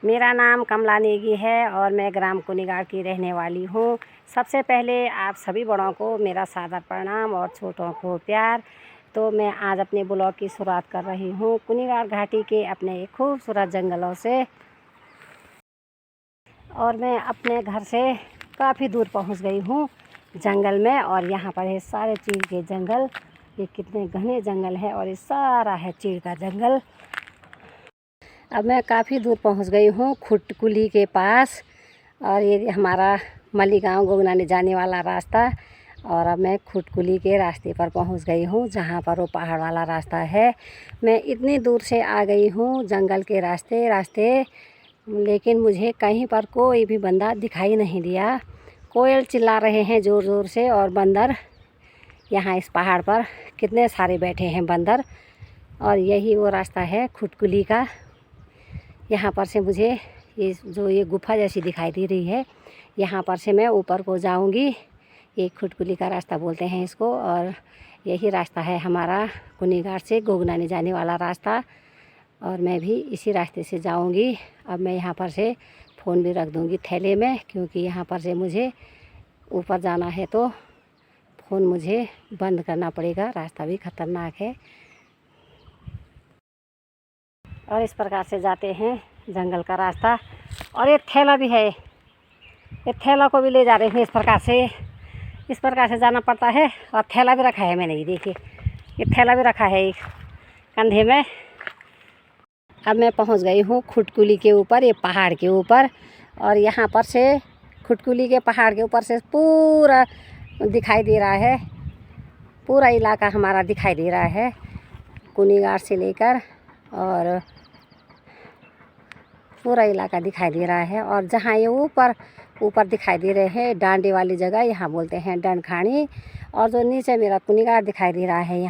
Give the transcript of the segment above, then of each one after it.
मेरा नाम कमला नेगी है और मैं ग्राम कुनिगाड़ की रहने वाली हूँ। सबसे पहले आप सभी बड़ों को मेरा सादर प्रणाम और छोटों को प्यार। तो मैं आज अपने ब्लॉग की शुरुआत कर रही हूँ कुनिगाड़ घाटी के अपने खूबसूरत जंगलों से। और मैं अपने घर से काफ़ी दूर पहुँच गई हूँ जंगल में। और यहाँ पर है सारे चीड़ के जंगल। ये कितने घने जंगल है और ये सारा है चीड़ का जंगल। अब मैं काफ़ी दूर पहुंच गई हूं खुटकुली के पास। और ये हमारा मल्ली गाँव गोगनानी जाने वाला रास्ता। और अब मैं खुटकुली के रास्ते पर पहुंच गई हूं जहां पर वो पहाड़ वाला रास्ता है। मैं इतनी दूर से आ गई हूं जंगल के रास्ते, लेकिन मुझे कहीं पर कोई भी बंदा दिखाई नहीं दिया। कोयल चिल्ला रहे हैं ज़ोर ज़ोर से और बंदर यहाँ इस पहाड़ पर कितने सारे बैठे हैं बंदर। और यही वो रास्ता है खुटकुली का। यहाँ पर से मुझे ये गुफा जैसी दिखाई दे रही है, यहाँ पर से मैं ऊपर को जाऊंगी। ये खुटकुली का रास्ता बोलते हैं इसको। और यही रास्ता है हमारा कुनिगाड़ से गोगनानी जाने वाला रास्ता। और मैं भी इसी रास्ते से जाऊंगी। अब मैं यहाँ पर से फ़ोन भी रख दूंगी थैले में, क्योंकि यहाँ पर से मुझे ऊपर जाना है तो फ़ोन मुझे बंद करना पड़ेगा। रास्ता भी ख़तरनाक है। और इस प्रकार से जाते हैं जंगल का रास्ता। और ये थैला भी है, ये थैला को भी ले जा रहे हैं। इस प्रकार से जाना पड़ता है। और थैला भी रखा है मैंने, ये देखिए ये थैला भी रखा है एक कंधे में। अब मैं पहुंच गई हूँ खुटकुली के ऊपर, ये पहाड़ के ऊपर। और यहाँ पर से खुटकुली के पहाड़ के ऊपर से पूरा दिखाई दे रहा है, पूरा इलाका हमारा दिखाई दे रहा है कुनिगाड़ से लेकर। और पूरा इलाका दिखाई दे रहा है। और जहाँ ये ऊपर दिखाई दे रहे हैं डांडे वाली जगह, यहाँ बोलते हैं डंडखानी। और जो नीचे मेरा कुनिगाड़ दिखाई दे रहा है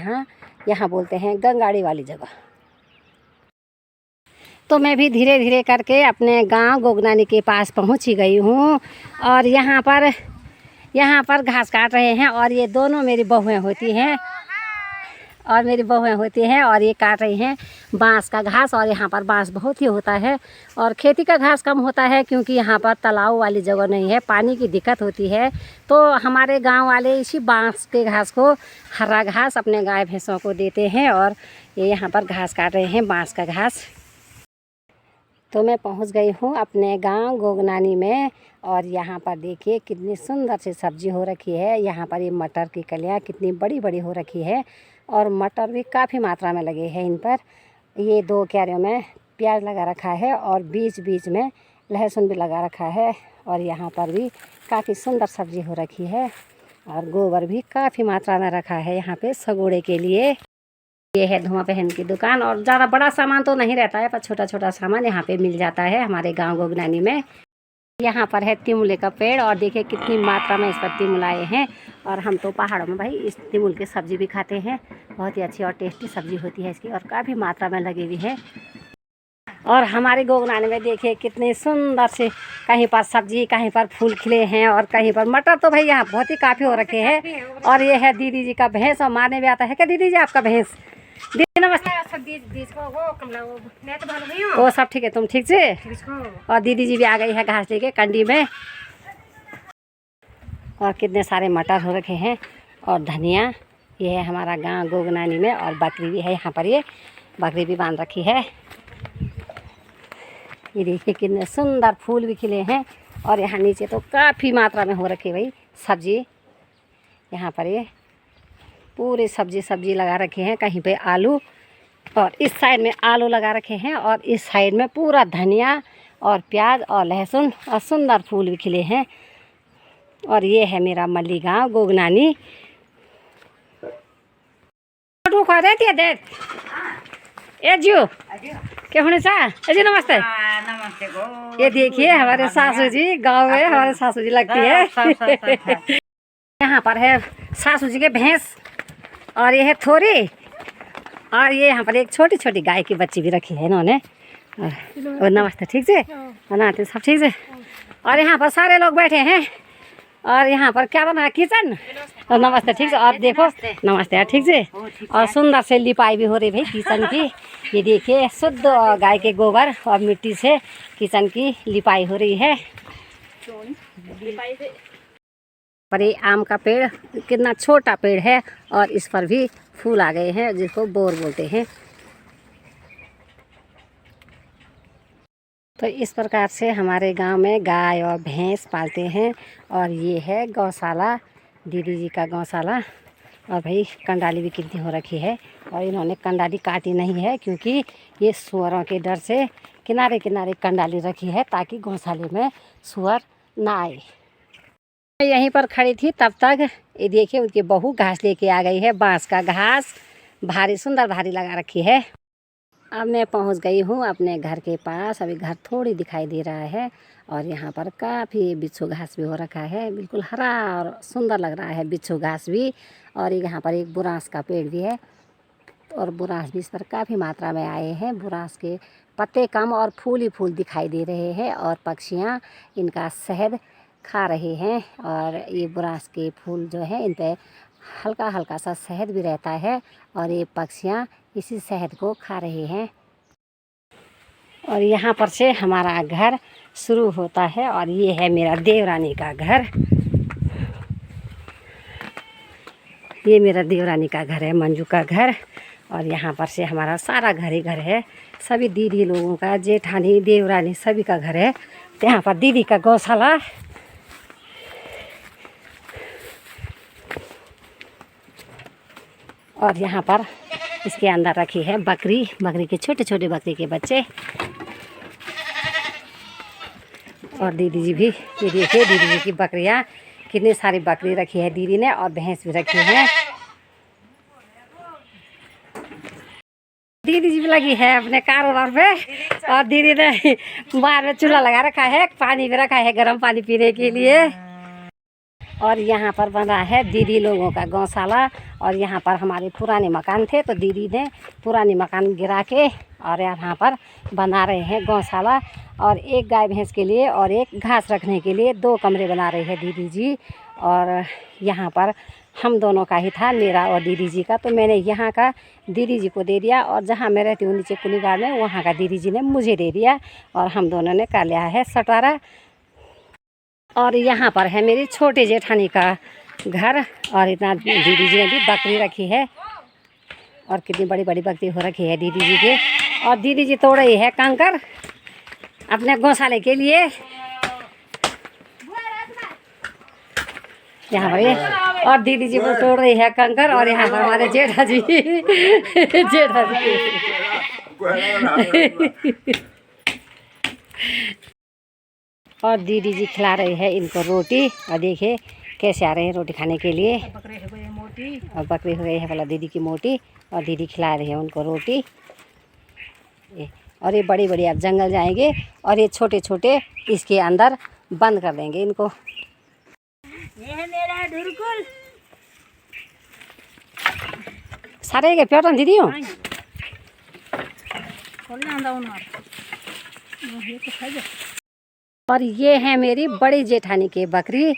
यहाँ बोलते हैं गंगाड़ी वाली जगह। तो मैं भी धीरे धीरे करके अपने गांव गोगनानी के पास पहुंच ही गई हूँ। और यहाँ पर घास काट रहे हैं। और ये दोनों मेरी बहुएं होती हैं और ये काट रही हैं बांस का घास। और यहाँ पर बांस बहुत ही होता है और खेती का घास कम होता है, क्योंकि यहाँ पर तालाब वाली जगह नहीं है, पानी की दिक्कत होती है। तो हमारे गांव वाले इसी बांस के घास को, हरा घास, अपने गाय भैंसों को देते हैं। और ये यहाँ पर घास काट रहे हैं बांस का घास। तो मैं पहुँच गई हूँ अपने गाँव गोगनानी में। और यहाँ पर देखिए कितनी सुंदर सी सब्जी हो रखी है। यहाँ पर ये मटर की कलियाँ कितनी बड़ी बड़ी हो रखी है। और मटर भी काफ़ी मात्रा में लगे हैं इन पर। ये 2 क्यारियों में प्याज लगा रखा है और बीच बीच में लहसुन भी लगा रखा है। और यहाँ पर भी काफ़ी सुंदर सब्जी हो रखी है। और गोबर भी काफ़ी मात्रा में रखा है यहाँ पे सगोड़े के लिए। ये है धुआं बहन की दुकान। और ज़्यादा बड़ा सामान तो नहीं रहता है, पर छोटा छोटा सामान यहाँ पे मिल जाता है हमारे गाँव गोगनानी में। यहाँ पर है तिमुले का पेड़। और देखिए कितनी मात्रा में इस पर तिमुल आए हैं। और हम तो पहाड़ों में भाई इस तिमुल की सब्ज़ी भी खाते हैं, बहुत ही अच्छी और टेस्टी सब्ज़ी होती है इसकी। और काफ़ी मात्रा में लगी हुई है। और हमारे गोगनानी में देखिए कितने सुंदर से, कहीं पर सब्जी, कहीं पर फूल खिले हैं और कहीं पर मटर। तो भाई यहाँ बहुत ही काफ़ी हो रखे हैं। और ये है दीदी जी का भैंस। और मारने भी आता है क्या दीदी जी आपका भैंस? दीदी नमस्ते। वो सब ठीक है, तुम ठीक से? और दीदी जी भी आ गई है घास लेके कंडी में। और कितने सारे मटर हो रखे हैं और धनिया। ये है हमारा गांव गोगनानी में। और बकरी भी है यहाँ पर, ये बकरी भी बांध रखी है। ये देखिए कितने सुंदर फूल भी खिले हैं। और यहाँ नीचे तो काफ़ी मात्रा में हो रखी भाई सब्जी। यहाँ पर ये पूरी सब्जी लगा रखे हैं। कहीं पे आलू, और इस साइड में आलू लगा रखे हैं। और इस साइड में पूरा धनिया और प्याज और लहसुन और सुंदर फूल भी खिले हैं। और ये है मेरा मल्ली गाँव गोगनानी। क्या होने सा जी? नमस्ते। नमस्ते। ये देखिए हमारे सासू जी गाँव में, हमारे सासू जी लगती है। यहाँ पर है सासू जी के भैंस। और ये है थोड़ी। और ये यहाँ पर एक छोटी छोटी गाय की बच्ची भी रखी है इन्होंने। और नमस्ते, ठीक से? नमस्ते, सब ठीक से? और यहाँ पर सारे लोग बैठे हैं और यहाँ पर क्या बना है किचन। और नमस्ते, ठीक से। और देखो नमस्ते यार, ठीक से। और सुंदर से लिपाई भी हो रही भाई किचन की। ये देखिए शुद्ध गाय के गोबर और मिट्टी से किचन की लिपाई हो रही है। पर ये आम का पेड़ कितना छोटा पेड़ है और इस पर भी फूल आ गए हैं जिसको बोर बोलते हैं। तो इस प्रकार से हमारे गांव में गाय और भैंस पालते हैं। और ये है गौशाला, दीदी जी का गौशाला। और भाई कंडाली भी कितनी हो रखी है और इन्होंने कंडाली काटी नहीं है क्योंकि ये सुअरों के डर से किनारे किनारे कंडाली रखी है ताकि गौशाले में सुअर ना आए। मैं यहीं पर खड़ी थी तब तक ये देखिए उनकी बहू घास लेके आ गई है। बांस का घास भारी सुंदर भारी लगा रखी है। अब मैं पहुंच गई हूं अपने घर के पास। अभी घर थोड़ी दिखाई दे रहा है और यहाँ पर काफ़ी बिच्छू घास भी हो रखा है। बिल्कुल हरा और सुंदर लग रहा है बिच्छू घास भी। और यहाँ पर एक बुरांस का पेड़ भी है और बुरांस भी इस पर काफ़ी मात्रा में आए हैं। बुरांस के पत्ते कम और फूल ही फूल दिखाई दे रहे हैं और पक्षियाँ इनका शहद खा रहे हैं। और ये बुरांस के फूल जो है इन पर हल्का हल्का सा शहद भी रहता है और ये पक्षियाँ इसी शहद को खा रहे हैं। और यहाँ पर से हमारा घर शुरू होता है और ये है मेरा देवरानी का घर। ये मेरा देवरानी का घर है, मंजू का घर। और यहाँ पर से हमारा सारा घर ही घर है। सभी दीदी लोगों का, जेठानी देवरानी सभी का घर है। तो यहाँ पर दीदी का गौशाला। और यहाँ पर इसके अंदर रखी है बकरी, बकरी के छोटे छोटे बकरी के बच्चे। और दीदी जी भी, ये देखिए दीदी जी की बकरियाँ, कितनी सारी बकरी रखी है दीदी ने और भैंस भी रखी है। दीदी जी भी लगी है अपने कारोबार पे। और दीदी ने बाहर में चूल्हा लगा रखा है, पानी भी रखा है गर्म पानी पीने के लिए। और यहाँ पर बना है दीदी लोगों का गौशाला। और यहाँ पर हमारे पुराने मकान थे तो दीदी ने पुराने मकान गिरा के और यहाँ पर बना रहे हैं गौशाला। और एक गाय भैंस के लिए और एक घास रखने के लिए 2 कमरे बना रहे हैं दीदी जी। और यहाँ पर हम दोनों का ही था, मेरा और दीदी जी का। तो मैंने यहाँ का दीदी जी को दे दिया और जहाँ मैं रहती हूँ नीचे कुलीगाड़ में, वहाँ का दीदी जी ने मुझे दे दिया और हम दोनों ने कर लिया है सटारा। और यहाँ पर है मेरी छोटी जेठानी का घर। और इतना दीदी जी ने भी बकरी रखी है और कितनी बड़ी बड़ी बकरी हो रखी है दीदी जी के। और दीदी जी तोड़ रही है कंकर अपने गौशाले के लिए। यहाँ पर ये और दीदी जी को तोड़ रही है कंकर। और यहाँ पर हमारे जेठा जी जेठा जी और दीदी जी खिला रही है इनको रोटी। और देखिए कैसे आ रहे हैं रोटी खाने के लिए। और बकरी हो गई है वाला दीदी की मोटी और दीदी खिला रही है उनको रोटी। और ये बड़ी बड़ी अब जंगल जाएंगे और ये छोटे छोटे इसके अंदर बंद कर देंगे इनको। ये है मेरा ढुरकुल सारे के प्योटन दीदी हो। और ये है मेरी बड़ी जेठानी की बकरी।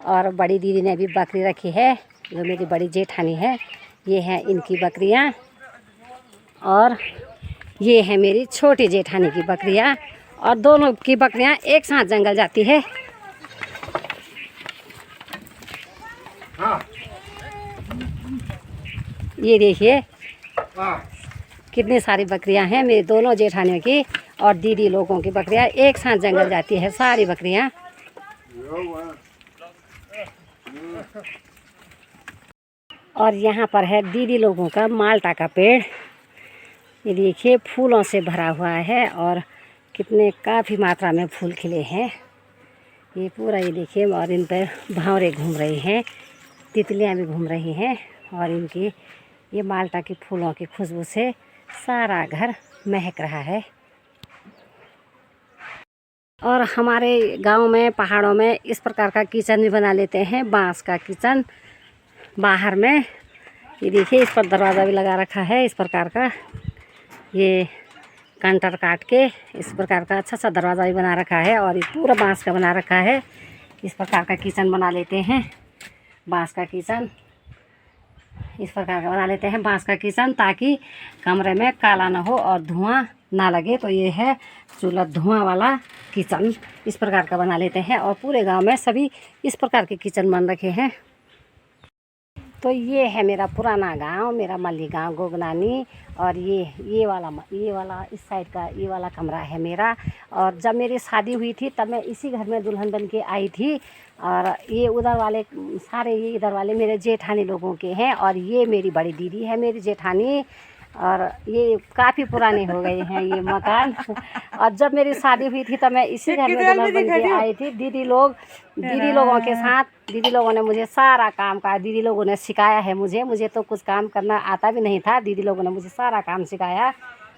और बड़ी दीदी ने भी बकरी रखी है जो मेरी बड़ी जेठानी है। ये है इनकी बकरियां। और ये है मेरी छोटी जेठानी की बकरियां। और दोनों की बकरियां एक साथ जंगल जाती है। ये देखिए कितनी सारी बकरियां हैं मेरी दोनों जेठानियों की और दीदी लोगों की बकरियां एक साथ जंगल जाती है सारी बकरियां। और यहाँ पर है दीदी लोगों का माल्टा का पेड़। ये देखिए फूलों से भरा हुआ है और कितने काफ़ी मात्रा में फूल खिले हैं। ये पूरा ये देखिए। और इन पर भांवरे घूम रहे हैं, तितलियाँ भी घूम रही हैं। और इनकी ये माल्टा की फूलों की खुशबू से सारा घर महक रहा है। और हमारे गांव में पहाड़ों में इस प्रकार का किचन भी बना लेते हैं, बांस का किचन बाहर में। ये देखिए इस पर दरवाज़ा भी लगा रखा है इस प्रकार का। ये कंटर काट के इस प्रकार का अच्छा सा दरवाज़ा भी बना रखा है। और ये पूरा बांस का बना रखा है। इस प्रकार का किचन बना लेते हैं, बांस का किचन इस प्रकार का बना लेते हैं बांस का किचन, ताकि कमरे में काला ना हो और धुआं ना लगे। तो ये है चूल्हा धुआं वाला किचन, इस प्रकार का बना लेते हैं। और पूरे गांव में सभी इस प्रकार के किचन बन रखे हैं। तो ये है मेरा पुराना गांव, मेरा मल्ली गांव गोगनानी। और ये वाला इस साइड का ये वाला कमरा है मेरा। और जब मेरी शादी हुई थी तब मैं इसी घर में दुल्हन बन के आई थी। और ये उधर वाले सारे ये इधर वाले मेरे जेठानी लोगों के हैं। और ये मेरी बड़ी दीदी है मेरी जेठानी। और ये काफ़ी पुराने हो गए हैं ये मकान। और जब मेरी शादी हुई थी तब मैं इसी घर में दुल्हन बन के आई थी। दीदी लोगों के साथ दीदी लोगों ने मुझे सारा काम का दीदी लोगों ने सिखाया है मुझे तो कुछ काम करना आता भी नहीं था। दीदी लोगों ने मुझे सारा काम सिखाया।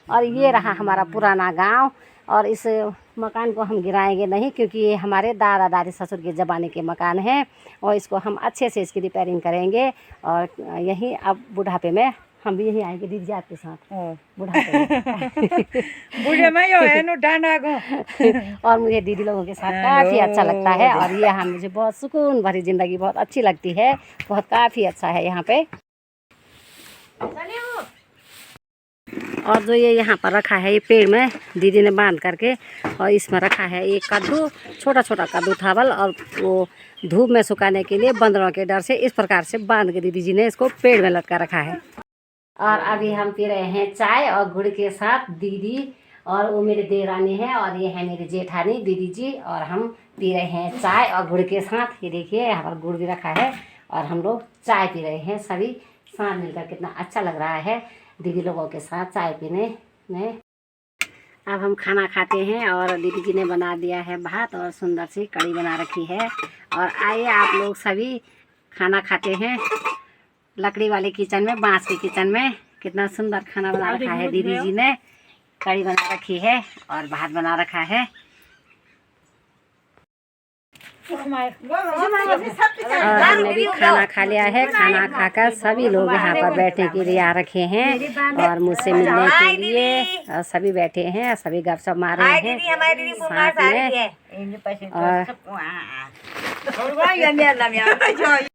और ये रहा हमारा पुराना गांव। और इस मकान को हम गिराएंगे नहीं, क्योंकि ये हमारे दादा दादी ससुर के ज़माने के मकान हैं। और इसको हम अच्छे से इसकी रिपेयरिंग करेंगे। और यहीं अब बुढ़ापे में हम भी यहीं आएंगे दीदी आपके साथ बुढ़ापे में और मुझे दीदी लोगों के साथ काफ़ी अच्छा लगता है। और ये यहाँ मुझे बहुत सुकून भरी ज़िंदगी बहुत अच्छी लगती है। बहुत काफ़ी अच्छा है यहाँ पे। और जो ये यहाँ पर रखा है ये पेड़ में दीदी ने बांध करके, और इसमें रखा है ये कद्दू, छोटा छोटा कद्दू थावल। और वो धूप में सुखाने के लिए बंदरों के डर से इस प्रकार से बांध के दीदी जी ने इसको पेड़ में लटका रखा है। और अभी हम पी रहे हैं चाय और गुड़ के साथ। दीदी और वो मेरी देवरानी है और ये है मेरी जेठानी दीदी जी। और हम पी रहे हैं चाय और गुड़ के साथ। ये देखिए यहाँ पर गुड़ भी रखा है और हम लोग चाय पी रहे हैं सभी साथ मिलकर। कितना अच्छा लग रहा है दीदी लोगों के साथ चाय पीने में। अब हम खाना खाते हैं और दीदी जी ने बना दिया है भात और सुंदर सी कढ़ी बना रखी है। और आइए आप लोग सभी खाना खाते हैं लकड़ी वाले किचन में, बांस के किचन में। कितना सुंदर खाना बना रखा है दीदी जी ने। कढ़ी बना रखी है और भात बना रखा है। और हमने भी खाना खा लिया है। खाना खाकर सभी लोग यहाँ पर बैठने के लिए आ रखे हैं और मुझसे मिलने के लिए। और सभी बैठे हैं, सभी गपशप मार रहे हैं साथ में।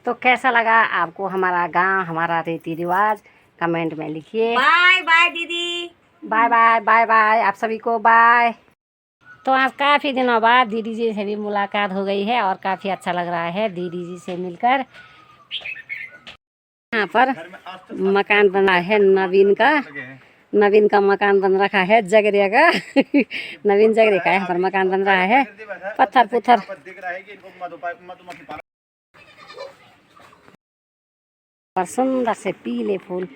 तो कैसा लगा आपको हमारा गांव, हमारा रीति रिवाज, कमेंट में लिखिए। बाय बाय दीदी, बाय बाय बाय बाय आप सभी को बाय। तो आज काफ़ी दिनों बाद दीदी जी से भी मुलाकात हो गई है और काफ़ी अच्छा लग रहा है दीदी जी से मिलकर। यहाँ पर मकान बना है नवीन का मकान बन रखा है जगरिया का। नवीन जगरे का यहाँ पर मकान बन रहा है। पत्थर और सुंदर से पीले फूल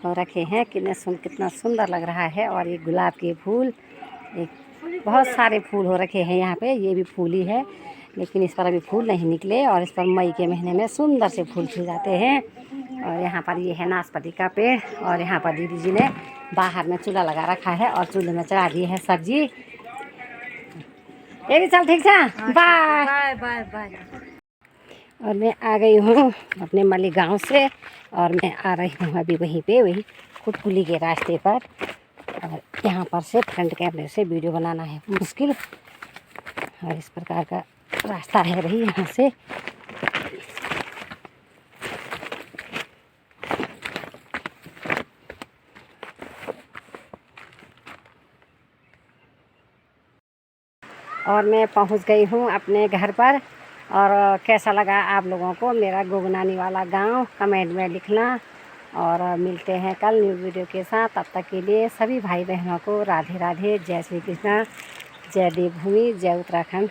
रखे हैं। कितना सुंदर लग रहा है। और ये गुलाब के फूल, एक बहुत सारे फूल हो रखे हैं यहाँ पे। ये भी फूल ही है लेकिन इस पर अभी फूल नहीं निकले। और इस पर मई के महीने में सुंदर से फूल खिल जाते हैं। और यहाँ पर ये है नाशपाती का पेड़। और यहाँ पर दीदी जी ने बाहर में चूल्हा लगा रखा है और चूल्हे में चढ़ा दी है सब्जी। ये भी चल ठीक है, बाय बाय बाय बाय। और मैं आ गई हूँ अपने मल्ली गांव से। और मैं आ रही हूँ अभी वही कुटकुली के रास्ते पर। और यहाँ पर से फ्रंट कैमरे से वीडियो बनाना है मुश्किल। और इस प्रकार का रास्ता है भाई यहाँ से। और मैं पहुँच गई हूँ अपने घर पर। और कैसा लगा आप लोगों को मेरा गोगनानी वाला गांव, कमेंट में लिखना। और मिलते हैं कल न्यू वीडियो के साथ। तब तक के लिए सभी भाई बहनों को राधे राधे, जय श्री कृष्णा, जय देवभूमि, जय उत्तराखंड।